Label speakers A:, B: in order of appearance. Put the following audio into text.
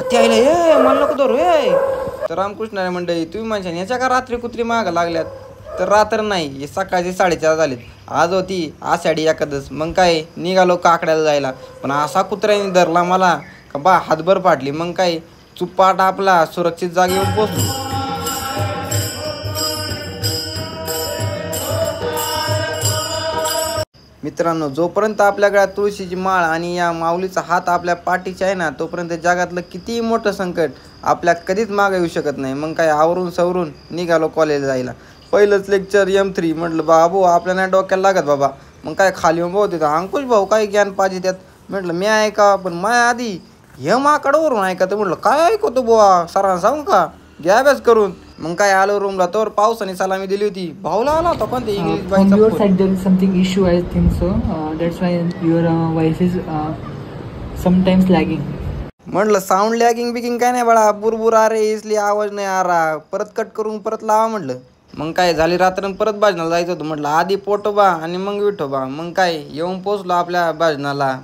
A: ते आईला ये मला नको धरू ये. तर रामकृष्ण मंडळी तुम्ही म्हणशान याच्या का रात्री कुत्री मागं लागल्यात. तर रात्र नाही, हे सकाळचे 4:30 झालेत. आज होती आषाढी एकादश. मग काय निघालो काकड्याला जायला, पण असा कुत्र्याने धरला मला का बा हातभर पाडली. मग काय चुप्पाट आपला सुरक्षित जागेवर पोचलो. मित्रांनो, जोपर्यंत आपल्या गळ्यात तुळशीची माळ आणि या माऊलीचा हात आपल्या पाठीचा आहे ना, तोपर्यंत जगातलं कितीही मोठं संकट आपल्या कधीच मागे येऊ शकत नाही. मग काय आवरून सवरून निघालो कॉलेजला जायला. पहिलंच लेक्चर M3. म्हटलं बाबू आपल्याला डोक्याला लागत बाबा. मग काय खाली येऊन भाऊ तिथं अंकुश भाऊ काय ज्ञान पाहिजे त्यात. म्हटलं मी ऐका, पण माझ्या आधी हे माकडवरून ऐका. तर म्हटलं काय ऐकतो बुवा, सरांना सांगू का घ्या अभ्यास करून. मग काय आलो रूमला, तर पावसाने सलामी दिली होती. भाऊला आला होता पण ते इंग्लिश
B: बाईचा your side there is something issue I think so that's why your voice is sometimes lagging.
A: म्हटलं साऊंड लॅगिंग बिगिंग काय नाही बाळा, बुरबुर आ रे इसलिए आवाज नाही आ रहा. परत कट करून परत लावा म्हटलं. मग काय झाली रात्र, परत भाजनाला जायचं होतं. म्हटलं आधी पोटोबा आणि मग विठोबा. मग काय येऊन पोचलो आपल्या भाजनाला.